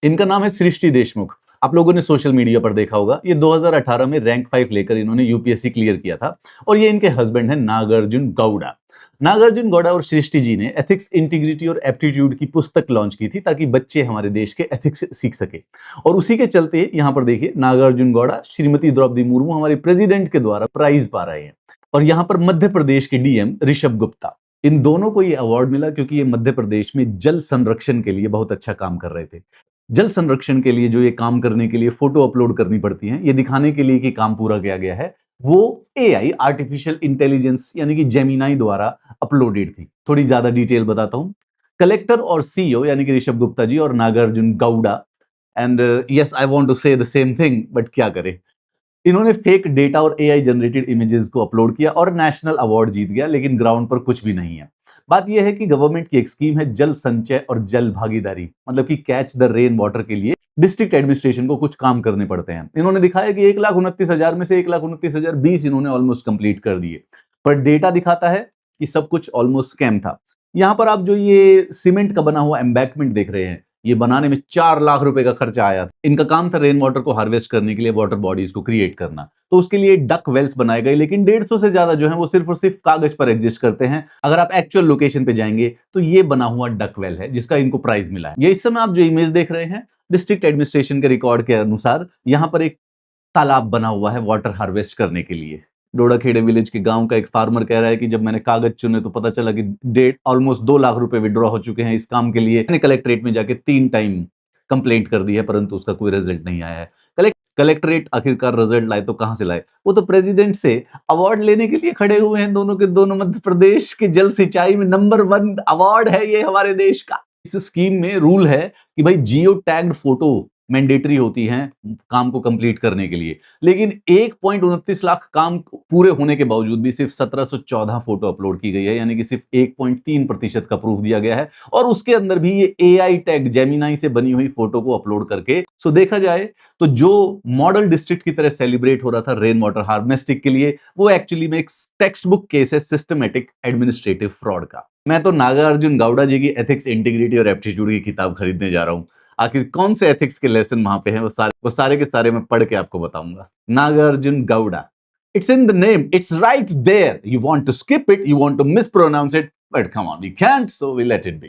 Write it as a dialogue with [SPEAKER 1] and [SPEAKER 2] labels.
[SPEAKER 1] इनका नाम है सृष्टि देशमुख। आप लोगों ने सोशल मीडिया पर देखा होगा। ये 2018 में रैंक 5 लेकर इन्होंने यूपीएससी क्लियर किया था और ये इनके हस्बैंड हैं नागार्जुन गौड़ा। नागार्जुन गौड़ा और सृष्टि जी ने एथिक्स, इंटीग्रिटी और एप्टीट्यूड की पुस्तक लॉन्च की थी ताकि बच्चे हमारे देश के एथिक्स सीख सके। और उसी के चलते यहाँ पर देखिए नागार्जुन गौड़ा श्रीमती द्रौपदी मुर्मू हमारे प्रेसिडेंट के द्वारा प्राइज पा रहे हैं। और यहाँ पर मध्य प्रदेश के डीएम ऋषभ गुप्ता, इन दोनों को ये अवार्ड मिला क्योंकि ये मध्य प्रदेश में जल संरक्षण के लिए बहुत अच्छा काम कर रहे थे। जल संरक्षण के लिए जो ये काम करने के लिए फोटो अपलोड करनी पड़ती हैं, ये दिखाने के लिए कि काम पूरा किया गया है, वो एआई आर्टिफिशियल इंटेलिजेंस यानी कि जेमिनाई द्वारा अपलोडेड थी। थोड़ी ज्यादा डिटेल बताता हूं। कलेक्टर और सीईओ यानी कि ऋषभ गुप्ता जी और Nagarjuna Gowda, and yes I want to say the same thing, but क्या करें, इन्होंने फेक डेटा और एआई जनरेटेड इमेजेस को अपलोड किया और नेशनल अवार्ड जीत गया, लेकिन ग्राउंड पर कुछ भी नहीं है। बात यह है कि गवर्नमेंट की एक स्कीम है जल संचय और जल भागीदारी, मतलब कि कैच द रेन वाटर के लिए डिस्ट्रिक्ट एडमिनिस्ट्रेशन को कुछ काम करने पड़ते हैं। इन्होंने दिखाया कि 1,29,000 में से 1,29,020 इन्होंने ऑलमोस्ट कंप्लीट कर दिए, पर डेटा दिखाता है कि सब कुछ ऑलमोस्ट स्कैम था। यहां पर आप जो ये सीमेंट का बना हुआ एम्बैंकमेंट देख रहे हैं, ये बनाने में 4 लाख रुपए का खर्चा आया था। इनका काम था रेन वाटर को हार्वेस्ट करने के लिए वाटर बॉडीज को क्रिएट करना, तो उसके लिए डक वेल्स बनाए गए, लेकिन 150 से ज्यादा जो है वो सिर्फ और सिर्फ कागज पर एग्जिस्ट करते हैं। अगर आप एक्चुअल लोकेशन पे जाएंगे तो ये बना हुआ डक वेल है जिसका इनको प्राइज मिला है। ये इस समय आप जो इमेज देख रहे हैं, डिस्ट्रिक्ट एडमिनिस्ट्रेशन के रिकॉर्ड के अनुसार यहां पर एक तालाब बना हुआ है वाटर हार्वेस्ट करने के लिए। डोडाखेड़े विलेज के गांव का एक फार्मर कह रहा है कि जब मैंने कागज चुने तो पता चला कि डेट ऑलमोस्ट 2 लाख रुपए विड्रॉ हो चुके हैं इस काम के लिए। मैंने कलेक्ट्रेट में जाके 3 टाइम कंप्लेंट कर दी है, परंतु उसका कोई रिजल्ट नहीं आया है। कलेक्ट्रेट आखिरकार रिजल्ट लाए तो कहां से लाए? वो तो प्रेसिडेंट से अवार्ड लेने के लिए खड़े हुए हैं दोनों के दोनों। मध्य प्रदेश के जल सिंचाई में नंबर 1 अवार्ड है ये हमारे देश का। इस स्कीम में रूल है कि भाई जियो टैग्ड फोटो मैंडेटरी होती हैं काम को कंप्लीट करने के लिए, लेकिन 1.29 लाख काम पूरे होने के बावजूद भी सिर्फ 1714 फोटो अपलोड की गई है, यानी कि सिर्फ 1.3% का प्रूफ दिया गया है, और उसके अंदर भी ये एआई टैग जेमिनाई से बनी हुई फोटो को अपलोड करके। सो देखा जाए तो जो मॉडल डिस्ट्रिक्ट की तरह सेलिब्रेट हो रहा था रेन वाटर हार्वेस्टिंग के लिए, वो एक्चुअली में एक टेक्स्ट बुक केस है सिस्टमेटिक एडमिनिस्ट्रेटिव फ्रॉड का। मैं तो नागार्जुन गौड़ा जी की एथिक्स, इंटीग्रिटी और एप्टीट्यूड की किताब खरीदने जा रहा हूं। आखिर कौन से एथिक्स के लेसन वहां पे हैं वो सारे के सारे मैं पढ़ के आपको बताऊंगा। Nagarjuna Gowda, it's in the name, it's right there. You want to skip it, you want to mispronounce it, but come on, we can't, so we let it B.